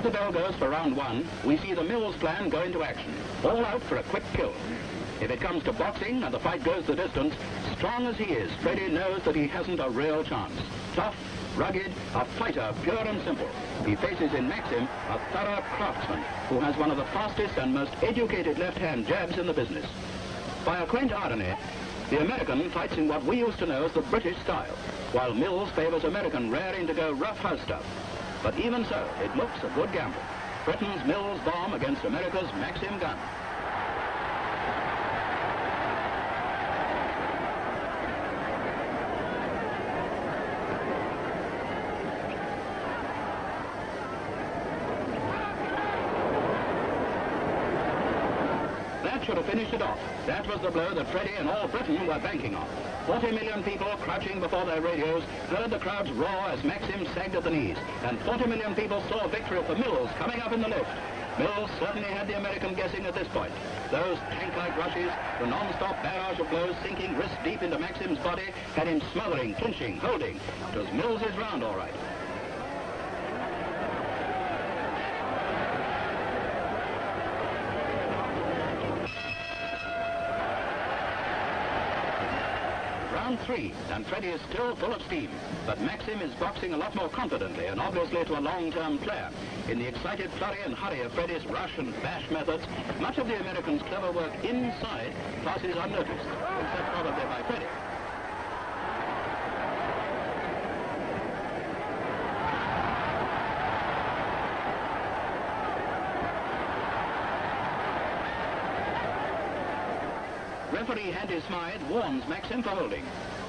As the bell goes for round one, we see the Mills plan go into action. All out for a quick kill. If it comes to boxing and the fight goes the distance, strong as he is, Freddie knows that he hasn't a real chance. Tough, rugged, a fighter, pure and simple. He faces in Maxim a thorough craftsman who has one of the fastest and most educated left-hand jabs in the business. By a quaint irony, the American fights in what we used to know as the British style, while Mills favors American raring to go rough house stuff. But even so, it looks a good gamble. Britain's Mills bomb against America's Maxim gun. Should have finished it off. That was the blow that Freddie and all Britain were banking on. 40 million people crouching before their radios heard the crowds roar as Maxim sagged at the knees, and 40 million people saw victory for Mills coming up in the lift. Mills certainly had the American guessing at this point. Those tank-like rushes, the non-stop barrage of blows sinking wrist deep into Maxim's body, had him smothering, clinching, holding. It was Mills' round, all right. Round three, and Freddie is still full of steam. But Maxim is boxing a lot more confidently and obviously to a long-term flair. In the excited flurry and hurry of Freddie's rush and bash methods, much of the American's clever work inside passes unnoticed, except probably by Freddie. Referee Handy Smythe warns Maxim for holding.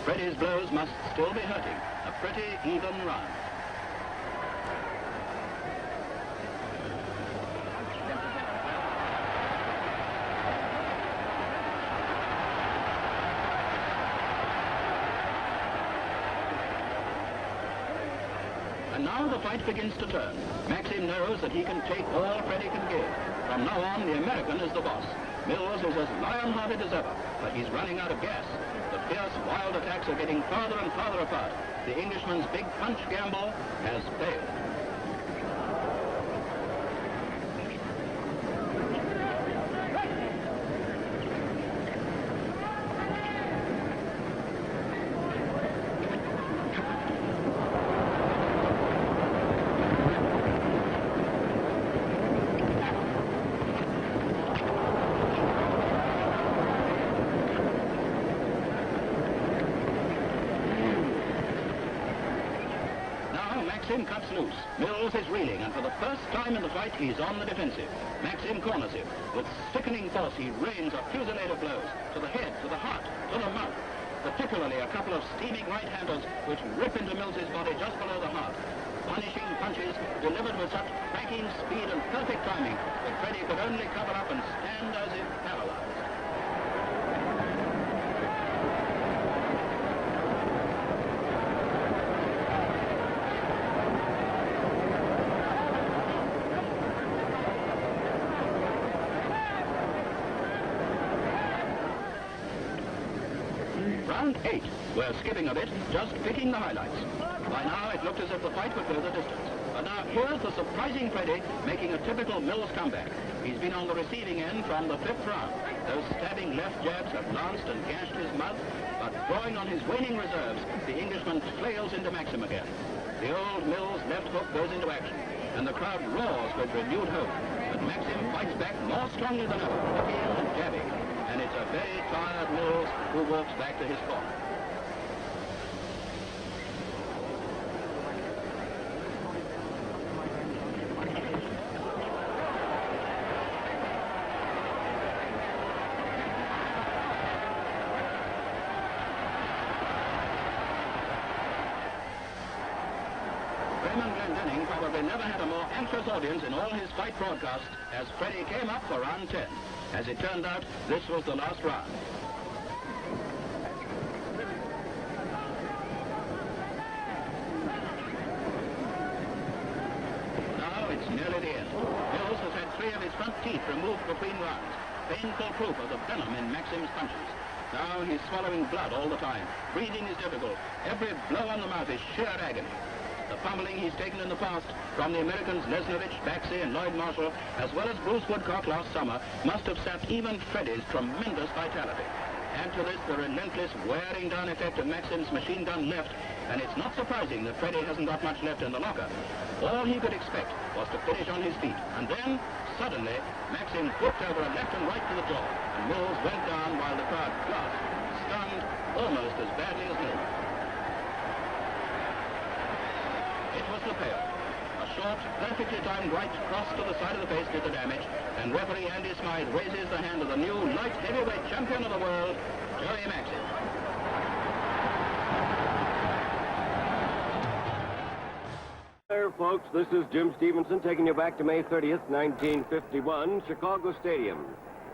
Freddie's blows must still be hurting. A pretty even run. And now the fight begins to turn. Maxim knows that he can take all Freddie can give. From now on, the American is the boss. Mills is as lion-hearted as ever, but he's running out of gas. The fierce, wild attacks are getting farther and farther apart. The Englishman's big punch gamble has failed. Maxim cuts loose. Mills is reeling, and for the first time in the fight, he's on the defensive. Maxim corners him. With sickening force, he rains a fusillade of blows to the head, to the heart, to the mouth. Particularly a couple of steaming right-handers which rip into Mills's body just below the heart. Punishing punches delivered with such cranking speed and perfect timing that Freddie could only cover up and stand as if paralyzed. Round 8. We're skipping a bit, just picking the highlights. By now it looked as if the fight would go the distance. But now here's the surprising Freddie making a typical Mills comeback. He's been on the receiving end from the 5th round. Those stabbing left jabs have lanced and gashed his mouth, but drawing on his waning reserves, the Englishman flails into Maxim again. The old Mills left hook goes into action, and the crowd roars with renewed hope. But Maxim fights back more strongly than ever, hooking and jabbing. And it's a very tired Mills who walks back to his corner. Glendenning probably never had a more anxious audience in all his fight broadcasts as Freddie came up for round 10. As it turned out, this was the last round. Now it's nearly the end. Mills has had 3 of his front teeth removed between rounds. Painful proof of the venom in Maxim's punches. Now he's swallowing blood all the time. Breathing is difficult. Every blow on the mouth is sheer agony. The pummeling he's taken in the past from the Americans Lesnovich, Maxim, and Lloyd Marshall, as well as Bruce Woodcock last summer, must have sapped even Freddie's tremendous vitality. Add to this the relentless wearing down effect of Maxim's machine gun left, and it's not surprising that Freddie hasn't got much left in the locker. All he could expect was to finish on his feet, and then, suddenly, Maxim flipped over a left and right to the jaw, and Mills went down while the crowd gasped, stunned almost as badly as Mills. It was the payoff. A short, perfectly timed right cross to the side of the face did the damage, and referee Andy Smythe raises the hand of the new light heavyweight champion of the world, Joey Maxim. There, folks, this is Jim Stevenson taking you back to May 30th, 1951, Chicago Stadium.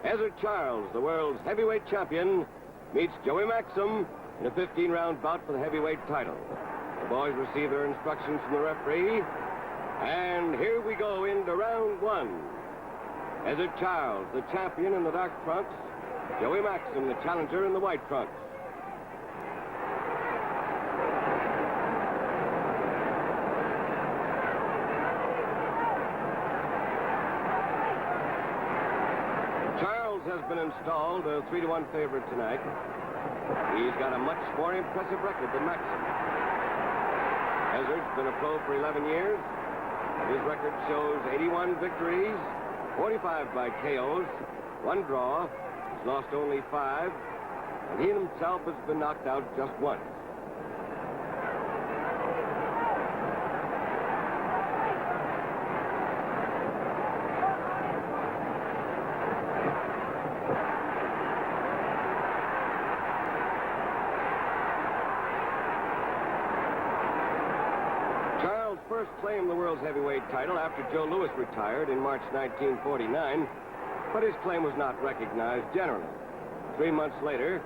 Ezzard Charles, the world's heavyweight champion, meets Joey Maxim in a 15-round bout for the heavyweight title. The boys receive their instructions from the referee, and here we go into round one. Ezzard Charles, the champion in the dark trunks, Joey Maxim, the challenger in the white trunks. Charles has been installed a 3-1 favorite tonight. He's got a much more impressive record than Maxim. Ezzard's been a pro for 11 years. His record shows 81 victories, 45 by KOs, 1 draw. He's lost only 5, and he himself has been knocked out just once. First claimed the world's heavyweight title after Joe Louis retired in March 1949, but his claim was not recognized generally. 3 months later,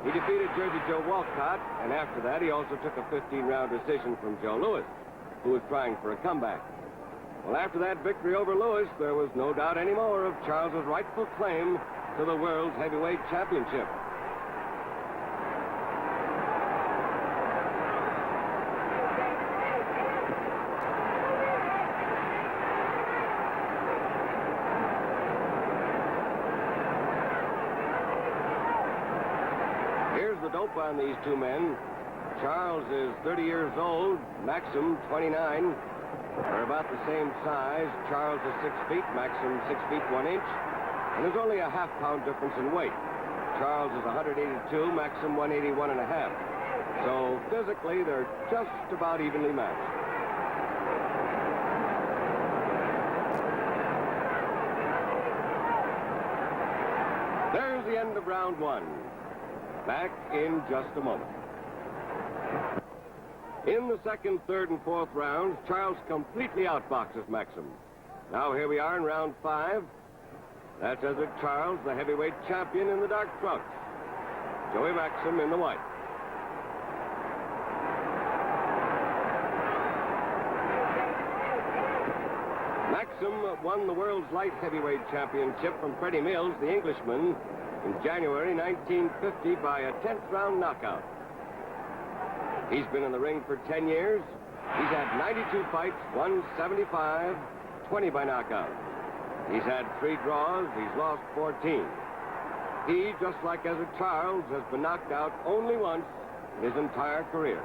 he defeated Jersey Joe Walcott, and after that, he also took a 15-round decision from Joe Louis, who was trying for a comeback. Well, after that victory over Louis, there was no doubt anymore of Charles's rightful claim to the world's heavyweight championship. The dope on these two men. Charles is 30 years old, Maxim 29. They're about the same size. Charles is 6 feet, Maxim 6 feet 1 inch, and there's only a half-pound difference in weight. Charles is 182, Maxim 181 and a half. So physically, they're just about evenly matched. There's the end of round one. Back in just a moment. In the second, third, and fourth rounds, Charles completely outboxes Maxim. Now here we are in round 5. That's Ezzard Charles, the heavyweight champion in the dark trunks. Joey Maxim in the white. Maxim won the world's light heavyweight championship from Freddie Mills, the Englishman, in January 1950 by a 10th round knockout. He's been in the ring for 10 years. He's had 92 fights, won 75, 20 by knockout. He's had 3 draws, he's lost 14. He, just like Ezzard Charles, has been knocked out only once in his entire career.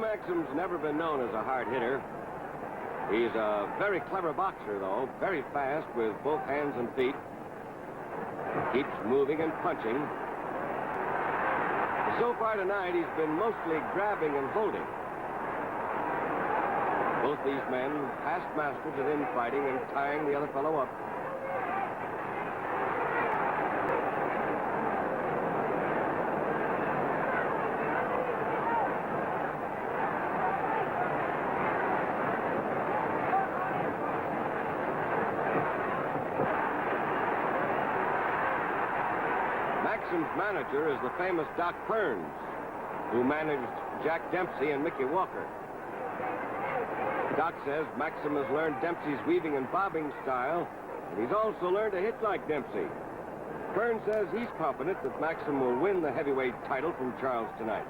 Maxim's never been known as a hard hitter. He's a very clever boxer, though, very fast with both hands and feet. Keeps moving and punching. So far tonight, he's been mostly grabbing and holding. Both these men, past masters at infighting and tying the other fellow up. Maxim's manager is the famous Doc Burns, who managed Jack Dempsey and Mickey Walker. Doc says Maxim has learned Dempsey's weaving and bobbing style, and he's also learned to hit like Dempsey. Burns says he's confident that Maxim will win the heavyweight title from Charles tonight.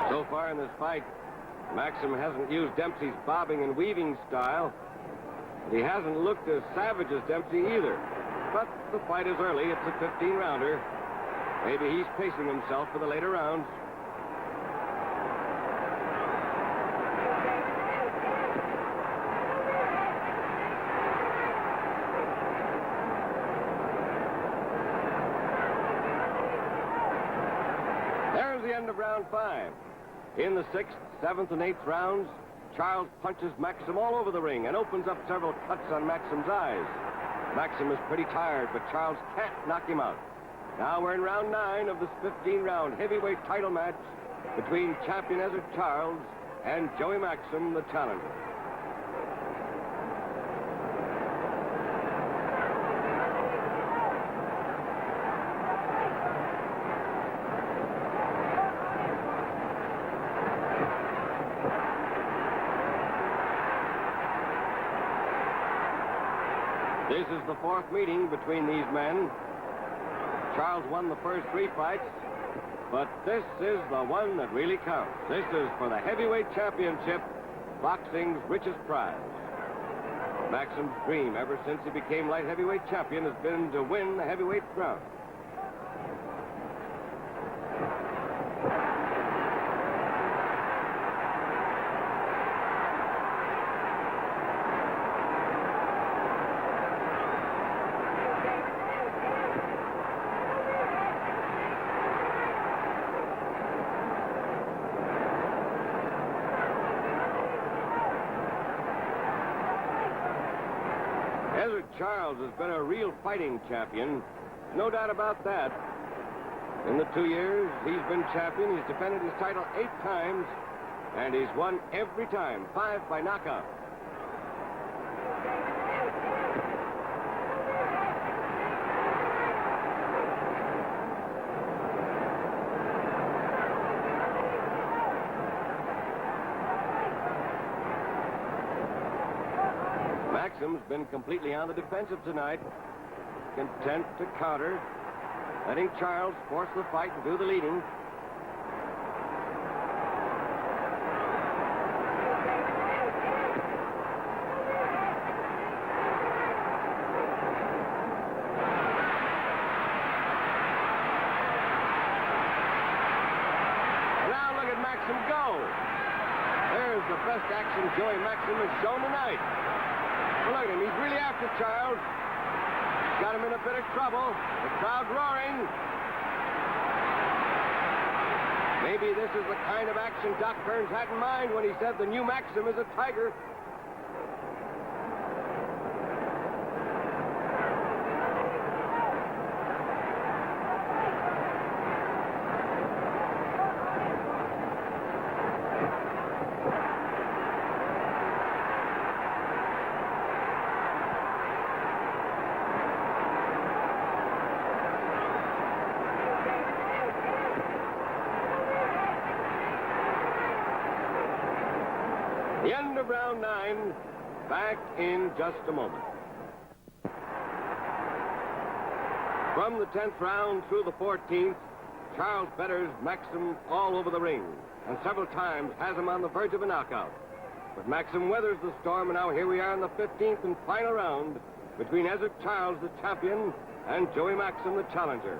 So far in this fight, Maxim hasn't used Dempsey's bobbing and weaving style. He hasn't looked as savage as Dempsey either. But the fight is early. It's a 15-rounder. Maybe he's pacing himself for the later rounds. There's the end of round 5. In the 6th, 7th, and 8th rounds, Charles punches Maxim all over the ring and opens up several cuts on Maxim's eyes. Maxim is pretty tired, but Charles can't knock him out. Now we're in round 9 of this 15-round heavyweight title match between champion Ezzard Charles and Joey Maxim, the challenger. This is the 4th meeting between these men. Charles won the first 3 fights, but this is the one that really counts. This is for the heavyweight championship, boxing's richest prize. Maxim's dream ever since he became light heavyweight champion has been to win the heavyweight crown. Ezzard Charles has been a real fighting champion. No doubt about that. In the 2 years he's been champion, he's defended his title 8 times, and he's won every time, 5 by knockout. Maxim's been completely on the defensive tonight, content to counter, letting Charles force the fight and do the leading. And now look at Maxim go. There's the best action Joey Maxim has shown tonight. Well, look at him. He's really after Charles. He's got him in a bit of trouble. The crowd roaring. Maybe this is the kind of action Doc Burns had in mind when he said the new Maxim is a tiger. The end of round 9, back in just a moment. From the 10th round through the 14th, Charles betters Maxim all over the ring, and several times has him on the verge of a knockout. But Maxim weathers the storm, and now here we are in the 15th and final round between Ezzard Charles, the champion, and Joey Maxim, the challenger.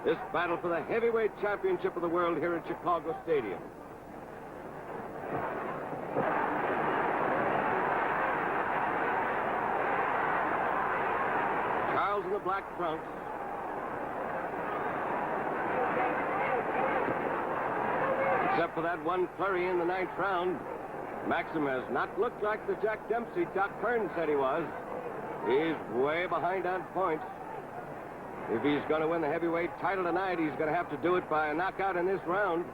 This battle for the heavyweight championship of the world here at Chicago Stadium. Charles in the black trunks. Except for that one flurry in the 9th round, Maxim has not looked like the Jack Dempsey Doc Hearn said he was. He's way behind on points. If he's going to win the heavyweight title tonight, he's going to have to do it by a knockout in this round.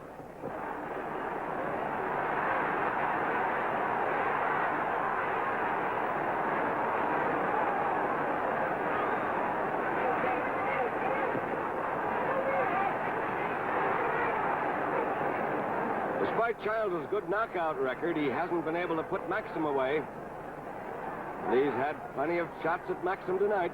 Despite Childs' good knockout record, he hasn't been able to put Maxim away. He's had plenty of shots at Maxim tonight.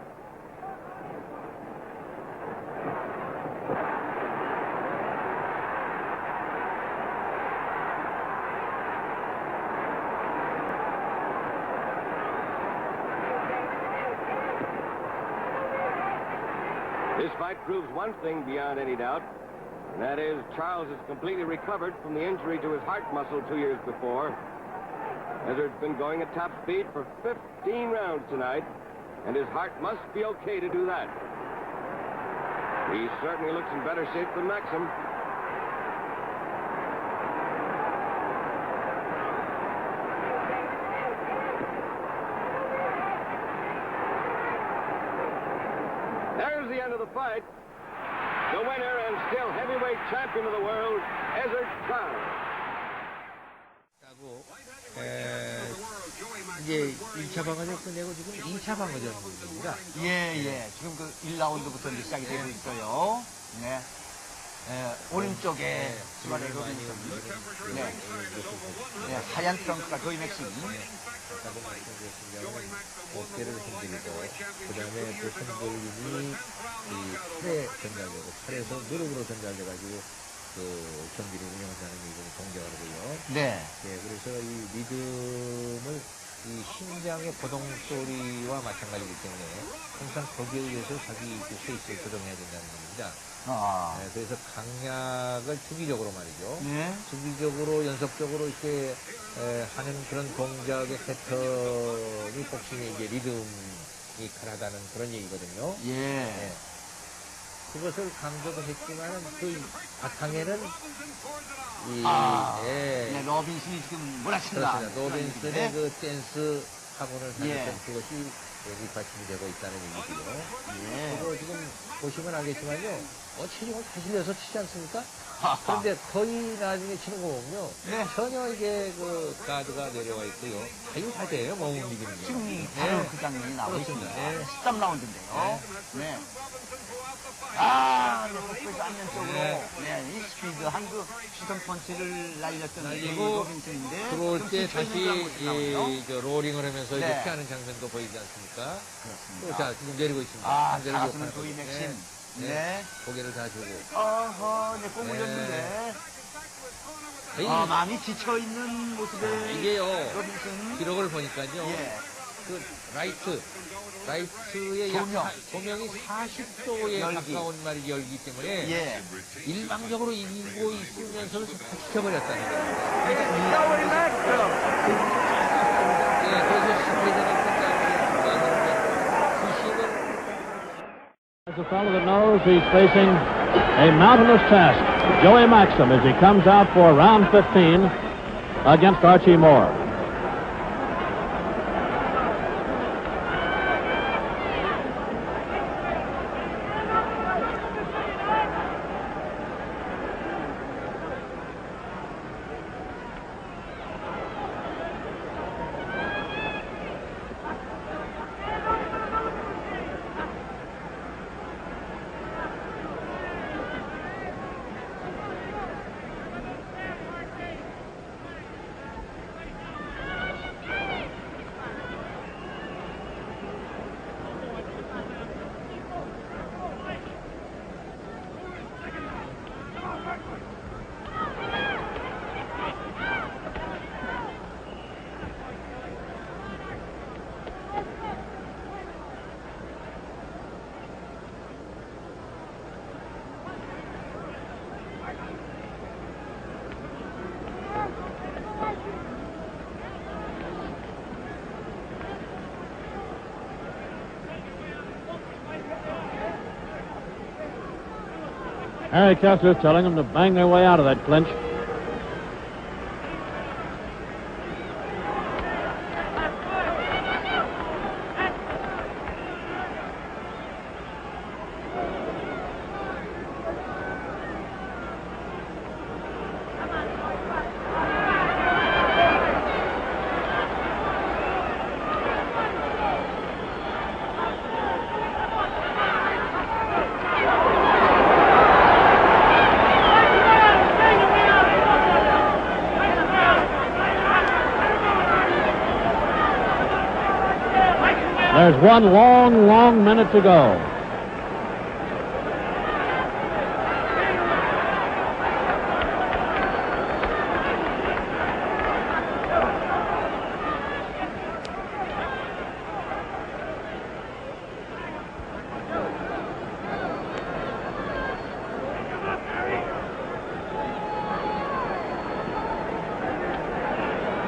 This fight proves one thing beyond any doubt, and that is Charles is completely recovered from the injury to his heart muscle 2 years before. Ezzard's been going at top speed for 15 rounds tonight, and his heart must be okay to do that. He certainly looks in better shape than Maxim. There's the end of the fight. The winner and still heavyweight champion of the world, Ezzard Charles. 이제 1차 방어전 끝내고 지금 2차 방어전입니다. 예. 지금 그 1라운드부터 이제 시작이 되고 있어요. 네. 오른쪽에 스마일 로빈슨. 네. 하얀 트렁크가 조이 맥심. 아까도 말씀드렸습니다만 어깨를 흔들고 그다음에 그 흔들림이 이 팔에 전달되고 팔에서 무릎으로 전달돼가지고 그 경기를 운영하는 이런 동작이고요. 네. 그래서 이 리듬을 이 심장의 보동 소리와 마찬가지이기 때문에 항상 거기에 의해서 자기 그 페이스를 조정해야 된다는 겁니다. 그래서 강약을 주기적으로 말이죠. 네. 주기적으로 연속적으로 이렇게 하는 그런 동작의 패턴이 복싱의 이제 리듬이 가라다는 그런 얘기거든요. 예. 그것을 강조도 했지만 그 바탕에는 네, 로빈슨이 지금 몰아친다. 그렇습니다. 로빈슨의 그 댄스 학원을 다녔던 그것이 밑받침이 되고 있다는 얘기고요. 그리고 지금 보시면 알겠지만요, 체중을 다 실려서 치지 않습니까? 그런데 거의 나중에 치는 거 보면요, 전혀 이게 그 가드가 내려와 있고요. 자유자재예요, 몸 움직이는 게. 지금 바로 그 장면이 나오고 있습니다. 13라운드인데요. 네. 그래서 안면쪽으로 이 스피드한 그 시선 펀치를 날렸던 로빈슨인데 들어올 때 다시 저 로링을 하면서 이렇게 피하는 장면도 보이지 않습니까? 그렇습니다. 자, 지금 내리고 있습니다. 잘하시는 조이 맥심. 네. 고개를 다 주고. 꼭 물렸는데. 많이 지쳐있는 모습의 이게요, 로빈슨. 기록을 보니까요, 그 라이트의 조명이 40도에 가까운 말이 열기 때문에 일방적으로 이기고 있으면서도 다 지켜버렸다는 거예요. 그래서 스피드는 As a fellow that knows he's facing a mountainous task, Joey Maxim, as he comes out for round 15 against Archie Moore. Harry Kessler's telling them to bang their way out of that clinch. There's one long, long minute to go.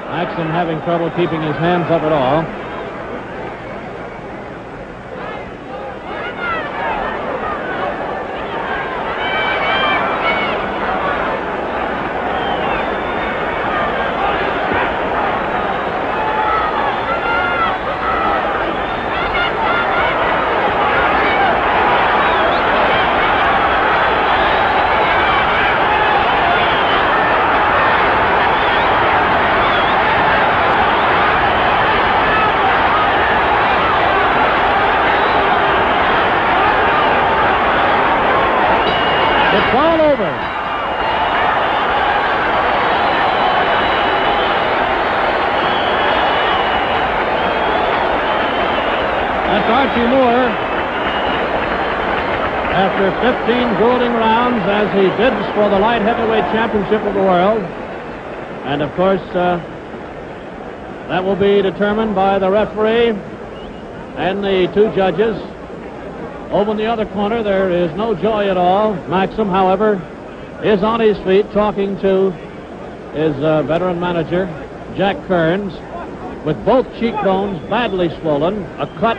Maxim having trouble keeping his hands up at all. That's Archie Moore. After 15 grueling rounds, as he bids for the light heavyweight championship of the world. And of course, that will be determined by the referee and the two judges. Over in the other corner, there is no joy at all. Maxim, however, is on his feet talking to his veteran manager, Jack Kearns, with both cheekbones badly swollen, a cut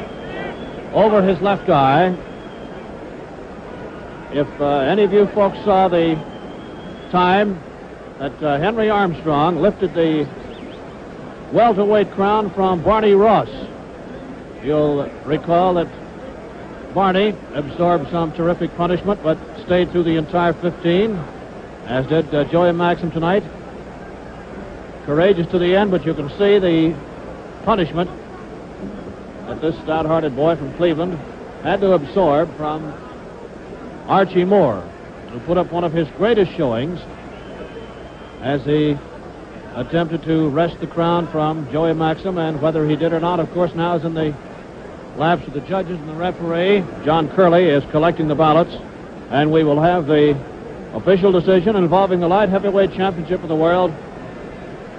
over his left eye. If any of you folks saw the time that Henry Armstrong lifted the welterweight crown from Barney Ross, you'll recall that Barney absorbed some terrific punishment but stayed through the entire 15, as did Joey Maxim tonight. Courageous to the end, but you can see the punishment that this stout-hearted boy from Cleveland had to absorb from Archie Moore, who put up one of his greatest showings as he attempted to wrest the crown from Joey Maxim, and whether he did or not, of course, now is in the laps of the judges and the referee. John Curley is collecting the ballots, and we will have the official decision involving the light heavyweight championship of the world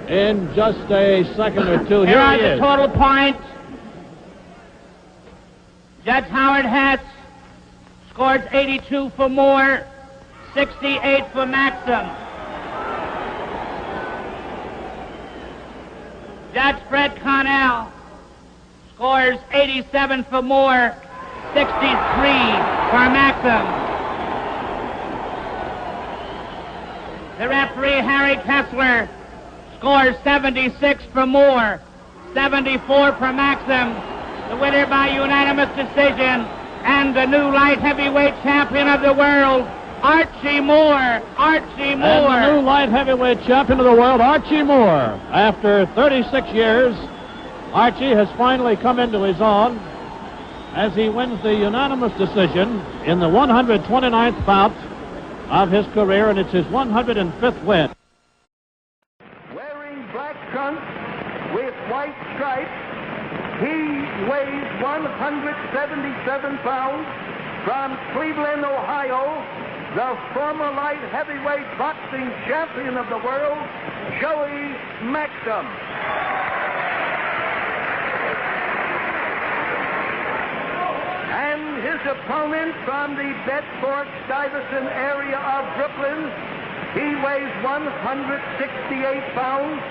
in just a second or two. Here are the total points. Judge Howard Hatch scores 82 for Moore, 68 for Maxim. Judge Fred Connell scores 87 for Moore, 63 for Maxim. The referee, Harry Kessler, scores 76 for Moore, 74 for Maxim. The winner by unanimous decision and the new light heavyweight champion of the world, Archie Moore. Archie Moore. And the new light heavyweight champion of the world, Archie Moore. After 36 years, Archie has finally come into his own as he wins the unanimous decision in the 129th bout of his career, and it's his 105th win. Wearing black trunks with white stripes, he weighs 177 pounds, from Cleveland, Ohio, the former light heavyweight boxing champion of the world, Joey Maxim. And his opponent from the Bedford-Stuyvesant area of Brooklyn, he weighs 168 pounds,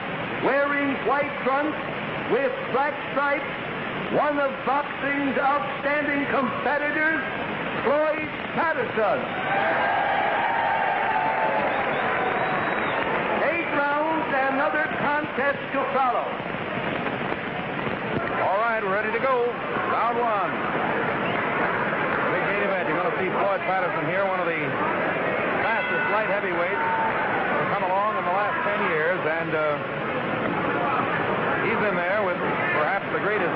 wearing white trunks with black stripes, one of boxing's outstanding competitors, Floyd Patterson. 8 rounds, another contest to follow. All right, we're ready to go. Round one. Big main event. You're going to see Floyd Patterson here, one of the fastest light heavyweights to come along in the last 10 years, and he's in there with perhaps the greatest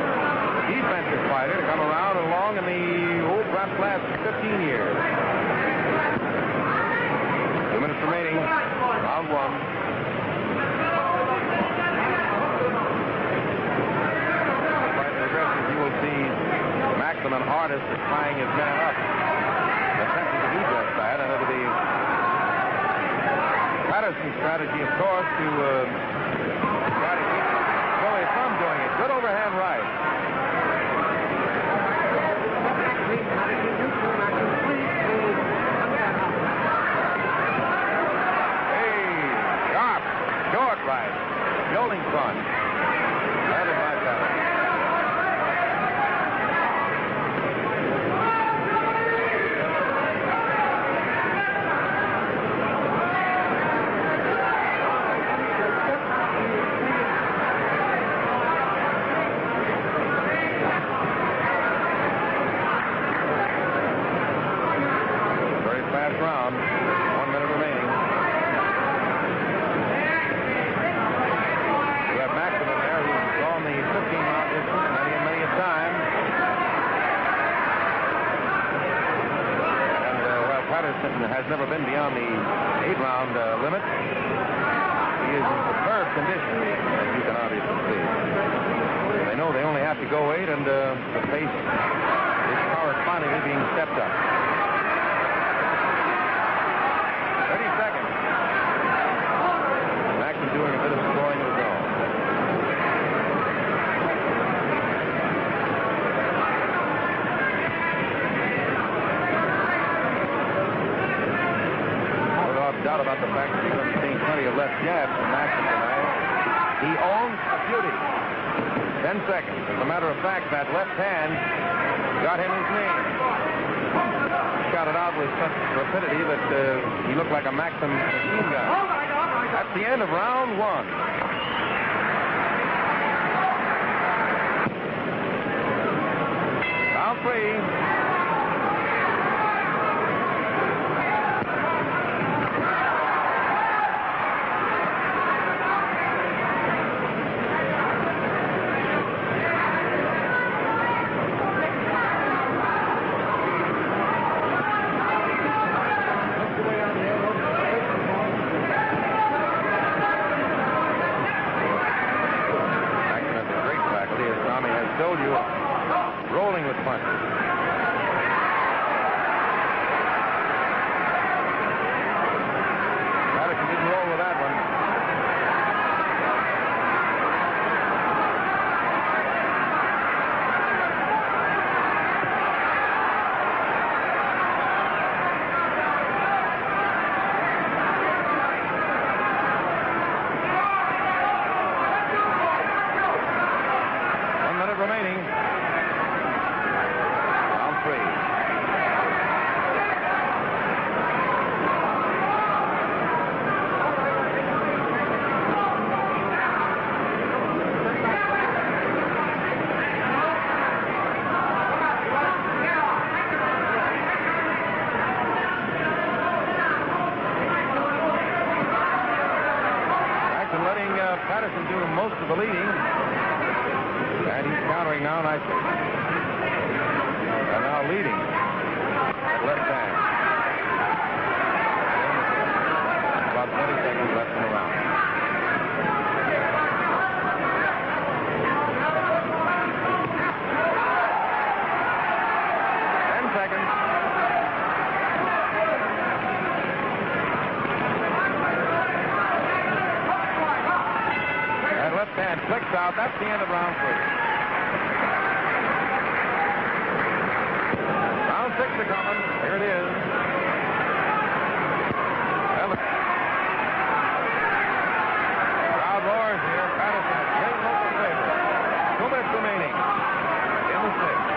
defensive fighter to come around along in the perhaps last 15 years. 2 minutes remaining. Round one. By the aggressive, you will see been an artist at tying his man up. Attempting to do just that, and it'll be Patterson's strategy, of course, to try to keep Floyd from doing it. Good overhand right. Short right. Jolting front. Landed by Patterson. Very fast round. 1 minute remaining. Maxim in there, who's gone the 15-mile distance many and many a time. And while Patterson has never been beyond the 8-round limit, he is in superb condition, as you can obviously see. They know they only have to go 8, and the pace is correspondingly being stepped up. 30 seconds. Maxim doing a bit of scoring of his own. Doubt about the fact that he's going to be seeing plenty of left jabs from Maxim tonight. He owns the beauty. 10 seconds. As a matter of fact, that left hand got him his name. Shot it out with such rapidity that he looked like a Maxim machine gun. That's the end of round 1. Round 3. Rolling with punches. Patterson didn't roll with that one. Remaining. Round 3. Maxim letting Patterson do most of the leading. And he's countering now nicely. And now leading at left hand. About 20 seconds left in the round. 10 seconds. That left hand clicks out. That's the end of round 3. Round 6 are coming. Here it is. Crowd roars here. Patterson, a great local favorite. 2 minutes remaining in the 6th.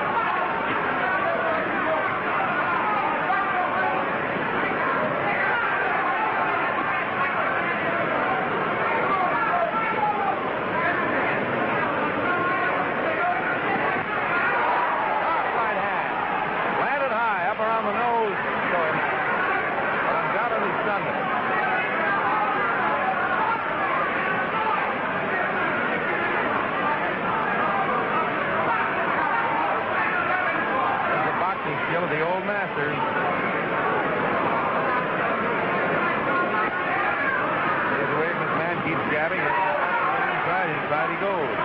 Of the old masters. Here's the way this man keeps jabbing. Inside he goes.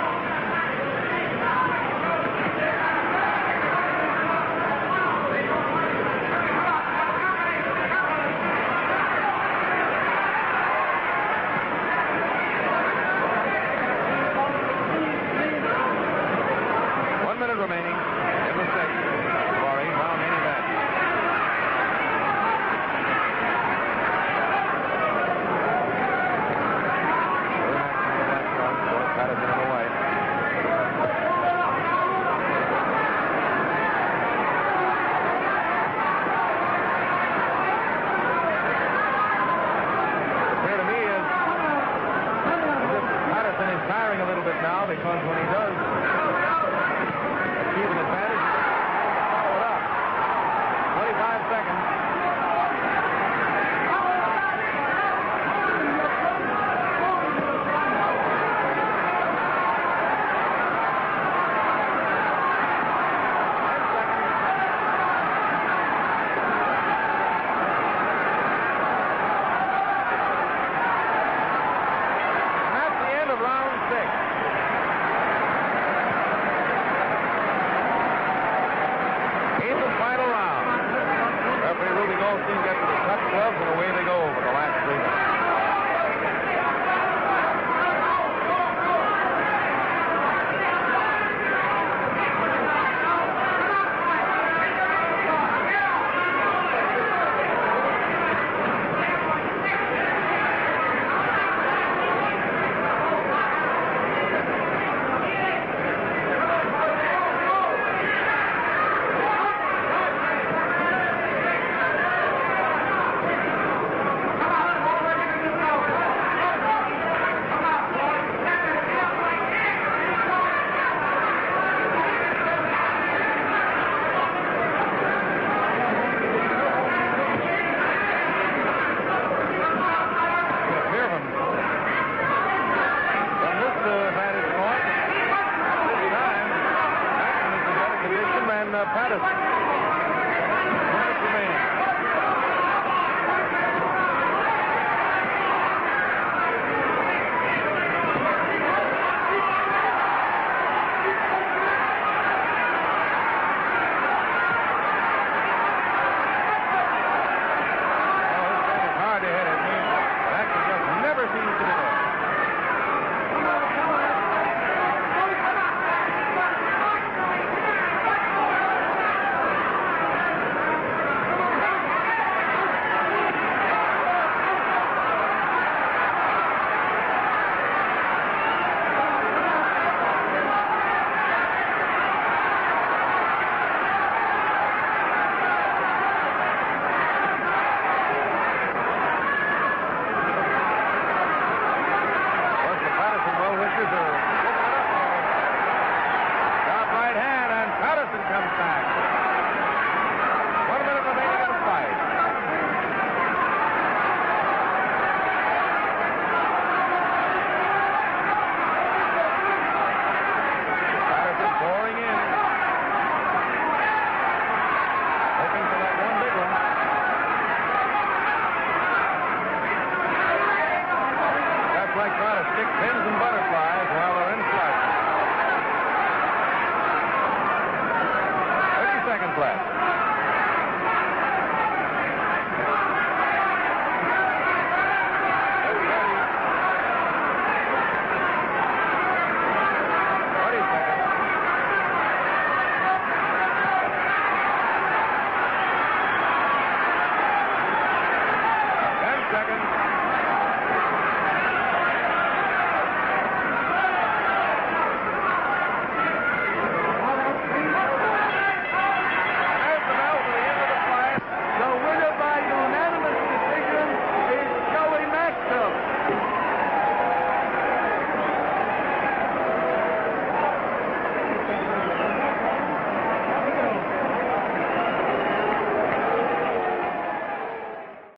like trying to stick pins in butterflies while they're in flight.